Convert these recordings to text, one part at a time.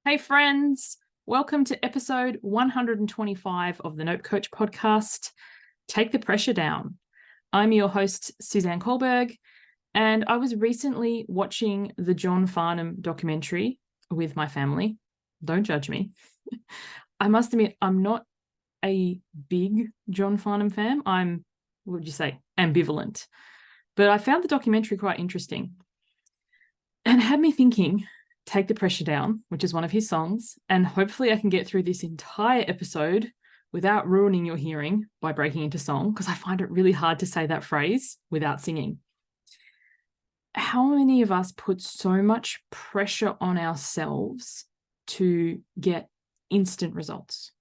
Hey, friends. Welcome to episode 125 of the Note Coach podcast, Take the Pressure Down. I'm your host, Suzanne Culberg, and I was recently watching the John Farnham documentary with my family. Don't judge me. I must admit, I'm not a big John Farnham fan. What would you say, ambivalent. But I found the documentary quite interesting and had me thinking, Take the Pressure Down, which is one of his songs, and hopefully I can get through this entire episode without ruining your hearing by breaking into song, because I find it really hard to say that phrase without singing. How many of us put so much pressure on ourselves to get instant results?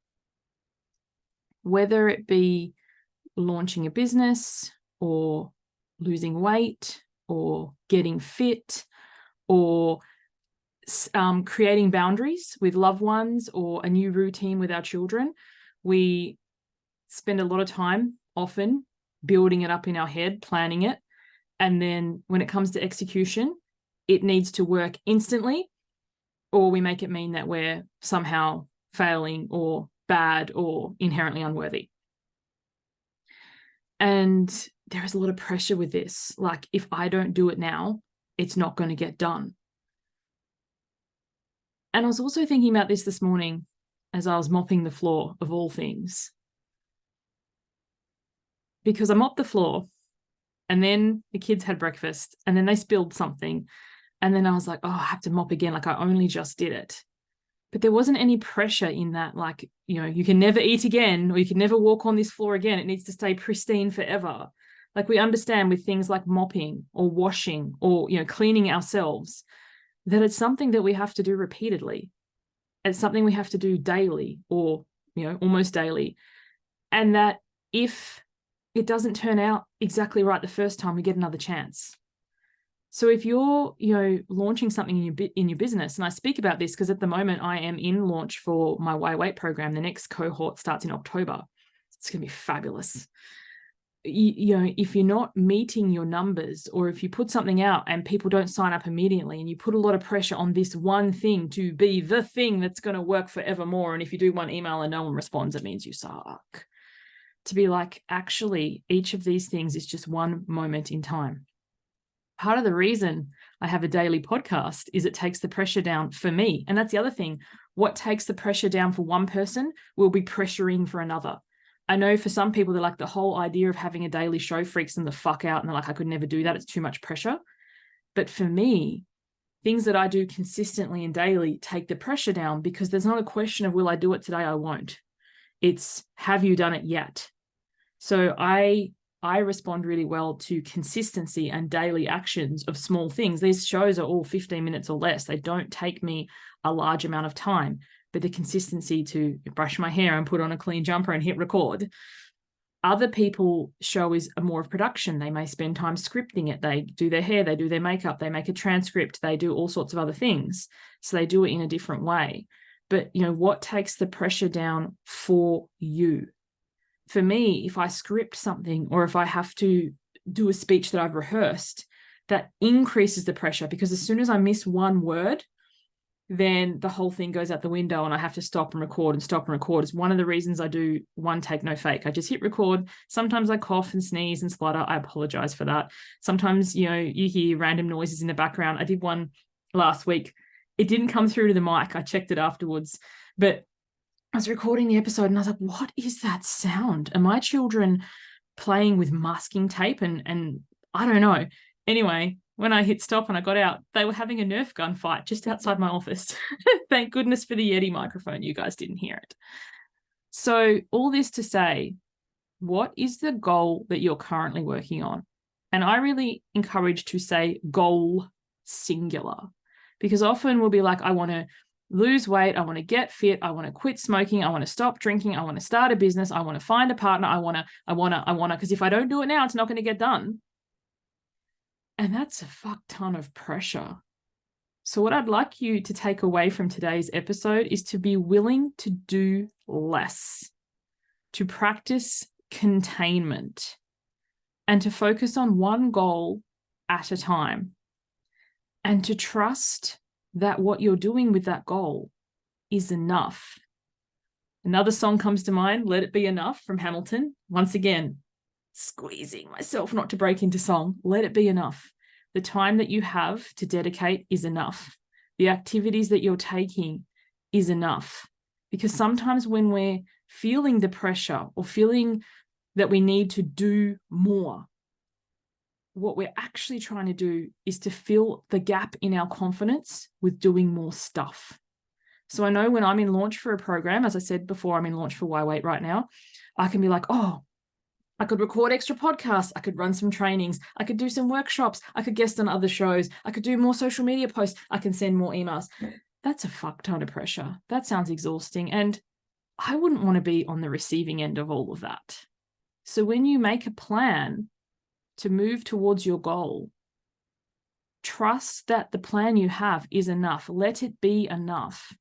Whether it be launching a business or losing weight or getting fit or creating boundaries with loved ones or a new routine with our children. We spend a lot of time often building it up in our head, planning it. And then when it comes to execution, it needs to work instantly, or we make it mean that we're somehow failing or bad or inherently unworthy. And there is a lot of pressure with this. Like, if I don't do it now, it's not going to get done. And I was also thinking about this morning as I was mopping the floor, of all things. Because I mopped the floor and then the kids had breakfast and then they spilled something. And then I was like, oh, I have to mop again. Like, I only just did it. But there wasn't any pressure in that. Like, you can never eat again, or you can never walk on this floor again. It needs to stay pristine forever. Like, we understand with things like mopping or washing or, cleaning ourselves, that it's something that we have to do repeatedly. It's something we have to do daily or, almost daily. And that if it doesn't turn out exactly right the first time, we get another chance. So if you're, launching something in your business, and I speak about this because at the moment I am in launch for my Why Wait program. The next cohort starts in October. It's going to be fabulous. If you're not meeting your numbers, or if you put something out and people don't sign up immediately, and you put a lot of pressure on this one thing to be the thing that's going to work forevermore, and if you do one email and no one responds, it means you suck. To be like, actually, each of these things is just one moment in time. Part of the reason I have a daily podcast is it takes the pressure down for me. And that's the other thing. What takes the pressure down for one person will be pressuring for another. I know for some people, they're like, the whole idea of having a daily show freaks them the fuck out. And they're like, I could never do that. It's too much pressure. But for me, things that I do consistently and daily take the pressure down, because there's not a question of, will I do it today? I won't. It's, have you done it yet? So I respond really well to consistency and daily actions of small things. These shows are all 15 minutes or less. They don't take me a large amount of time, but the consistency to brush my hair and put on a clean jumper and hit record. Other people's show is more of production. They may spend time scripting it. They do their hair, they do their makeup, they make a transcript, they do all sorts of other things. So they do it in a different way. But, what takes the pressure down for you? For me, if I script something, or if I have to do a speech that I've rehearsed, that increases the pressure, because as soon as I miss one word, then the whole thing goes out the window and I have to stop and record and stop and record. It's one of the reasons I do one take, no fake. I just hit record. Sometimes I cough and sneeze and splutter. I apologize for that. Sometimes, you hear random noises in the background. I did one last week. It didn't come through to the mic. I checked it afterwards, but I was recording the episode and I was like, what is that sound? Are my children playing with masking tape? And I don't know. Anyway, when I hit stop and I got out, they were having a Nerf gun fight just outside my office. Thank goodness for the Yeti microphone. You guys didn't hear it. So all this to say, what is the goal that you're currently working on? And I really encourage to say goal singular, because often we'll be like, I want to lose weight, I want to get fit, I want to quit smoking, I want to stop drinking, I want to start a business, I want to find a partner, I want to, because if I don't do it now, it's not going to get done. And that's a fuck ton of pressure. So what I'd like you to take away from today's episode is to be willing to do less, to practice containment, and to focus on one goal at a time, and to trust that what you're doing with that goal is enough. Another song comes to mind, Let It Be Enough from Hamilton. Once again, squeezing myself not to break into song. Let it be enough. The time that you have to dedicate is enough. The activities that you're taking is enough. Because sometimes when we're feeling the pressure or feeling that we need to do more, what we're actually trying to do is to fill the gap in our confidence with doing more stuff. So I know when I'm in launch for a program, as I said before, I'm in launch for Why Wait right now, I can be like, oh, I could record extra podcasts. I could run some trainings. I could do some workshops. I could guest on other shows. I could do more social media posts. I can send more emails. That's a fuck ton of pressure. That sounds exhausting. And I wouldn't want to be on the receiving end of all of that. So when you make a plan to move towards your goal, trust that the plan you have is enough. Let it be enough.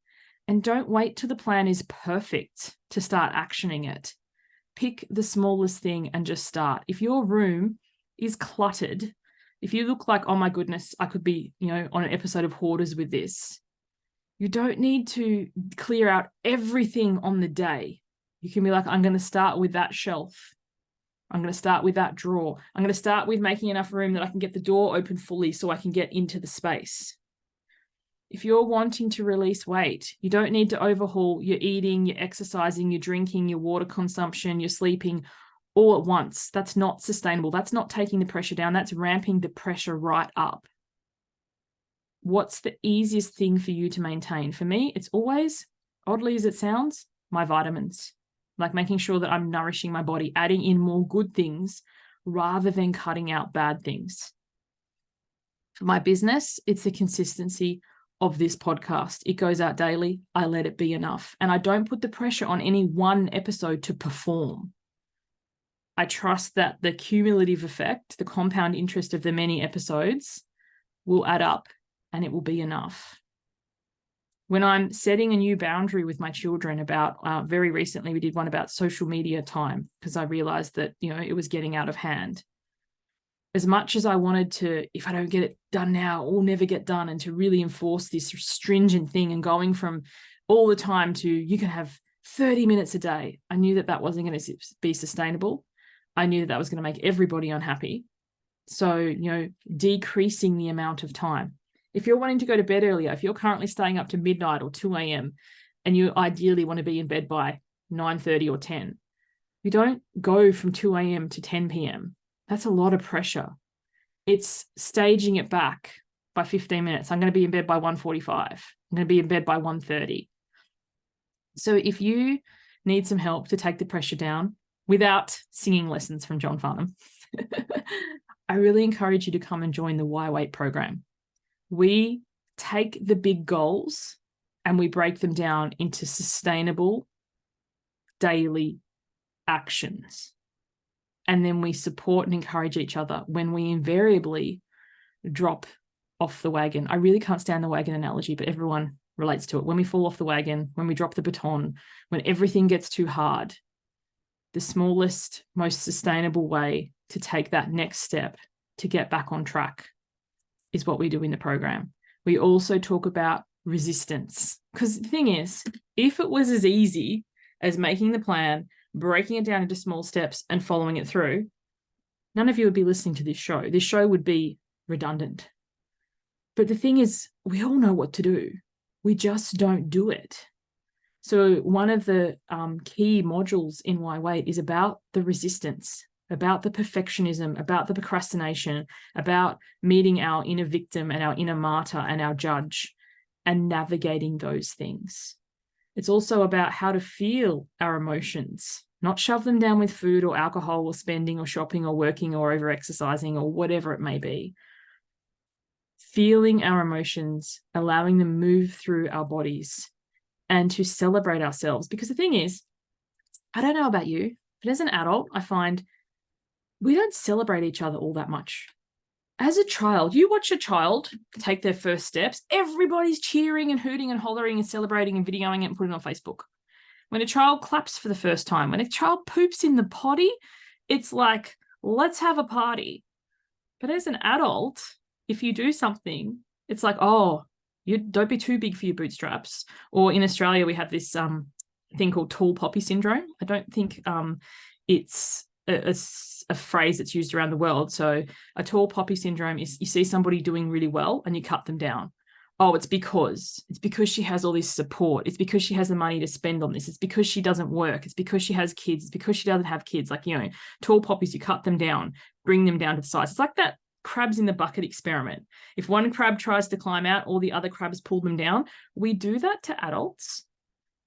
And don't wait till the plan is perfect to start actioning it. Pick the smallest thing and just start. If your room is cluttered, if you look like, oh my goodness, I could be, on an episode of Hoarders with this, you don't need to clear out everything on the day. You can be like, I'm going to start with that shelf. I'm going to start with that drawer. I'm going to start with making enough room that I can get the door open fully so I can get into the space. If you're wanting to release weight, you don't need to overhaul your eating, your exercising, your drinking, your water consumption, your sleeping all at once. That's not sustainable. That's not taking the pressure down. That's ramping the pressure right up. What's the easiest thing for you to maintain? For me, it's always, oddly as it sounds, my vitamins. Like making sure that I'm nourishing my body, adding in more good things rather than cutting out bad things. For my business, it's the consistency of this podcast. It goes out daily. I let it be enough. And I don't put the pressure on any one episode to perform. I trust that the cumulative effect, the compound interest of the many episodes will add up and it will be enough. When I'm setting a new boundary with my children about, very recently we did one about social media time because I realized that, it was getting out of hand. As much as I wanted to, if I don't get it done now, it will never get done, and to really enforce this stringent thing and going from all the time to you can have 30 minutes a day, I knew that wasn't going to be sustainable. I knew that was going to make everybody unhappy. So, decreasing the amount of time. If you're wanting to go to bed earlier, if you're currently staying up to midnight or 2 a.m. and you ideally want to be in bed by 9:30 or 10, you don't go from 2 a.m. to 10 p.m. That's a lot of pressure. It's staging it back by 15 minutes. I'm going to be in bed by 1:45. I'm going to be in bed by 1:30. So if you need some help to take the pressure down without singing lessons from John Farnham, I really encourage you to come and join the Why Wait program. We take the big goals and we break them down into sustainable daily actions. And then we support and encourage each other when we invariably drop off the wagon. I really can't stand the wagon analogy, but everyone relates to it. When we fall off the wagon, when we drop the baton, when everything gets too hard, the smallest, most sustainable way to take that next step to get back on track is what we do in the program. We also talk about resistance, because the thing is, if it was as easy as making the plan, breaking it down into small steps and following it through, none of you would be listening to this show. This show would be redundant. But the thing is, we all know what to do. We just don't do it. So one of the key modules in Why Wait is about the resistance, about the perfectionism, about the procrastination, about meeting our inner victim and our inner martyr and our judge and navigating those things. It's also about how to feel our emotions, not shove them down with food or alcohol or spending or shopping or working or over-exercising or whatever it may be. Feeling our emotions, allowing them move through our bodies, and to celebrate ourselves. Because the thing is, I don't know about you, but as an adult, I find we don't celebrate each other all that much. As a child, you watch a child take their first steps, everybody's cheering and hooting and hollering and celebrating and videoing it and putting it on Facebook. When a child claps for the first time, when a child poops in the potty, it's like, let's have a party. But as an adult, if you do something, it's like, oh, You don't be too big for your bootstraps. Or in Australia, we have this thing called tall poppy syndrome. I don't think it's a phrase that's used around the world. So a tall poppy syndrome is you see somebody doing really well and you cut them down. Oh, it's because she has all this support. It's because she has the money to spend on this. It's because she doesn't work. It's because she has kids. It's because she doesn't have kids. Like, you know, tall poppies, you cut them down, bring them down to the size. It's like that crabs in the bucket experiment. If one crab tries to climb out, all the other crabs pull them down. We do that to adults.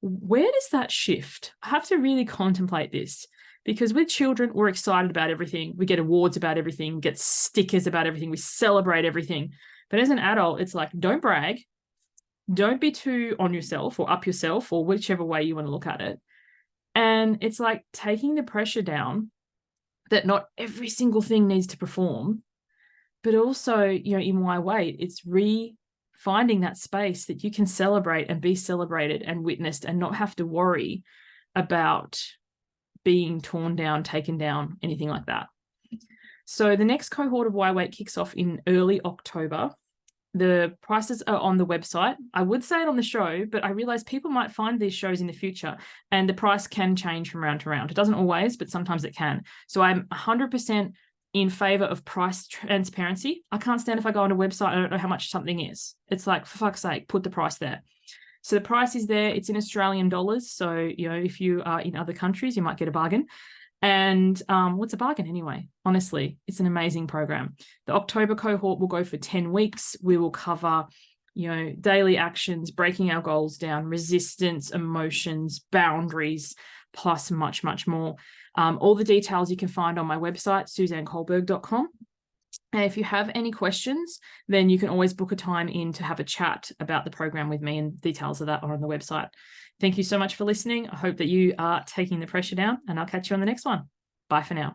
Where does that shift? I have to really contemplate this, because with children, we're excited about everything. We get awards about everything, we get stickers about everything, we celebrate everything. But as an adult, it's like, don't brag. Don't be too on yourself or up yourself, or whichever way you want to look at it. And it's like taking the pressure down that not every single thing needs to perform, but also, you know, in why wait, it's finding that space that you can celebrate and be celebrated and witnessed and not have to worry about being torn down, taken down, anything like that. So the next cohort of Why Wait kicks off in early October. The prices are on the website. I would say it on the show, but I realize people might find these shows in the future and the price can change from round to round. It doesn't always, but sometimes it can. So I'm 100% in favor of price transparency. I can't stand if I go on a website, I don't know how much something is. It's like, for fuck's sake, put the price there. So the price is there. It's in Australian dollars. So, you know, if you are in other countries, you might get a bargain. And what's a bargain anyway? Honestly, it's an amazing program. The October cohort will go for 10 weeks. We will cover, you know, daily actions, breaking our goals down, resistance, emotions, boundaries, plus much, much more. All the details you can find on my website, SuzanneCulberg.com. And if you have any questions, then you can always book a time in to have a chat about the program with me, and details of that are on the website. Thank you so much for listening. I hope that you are taking the pressure down, and I'll catch you on the next one. Bye for now.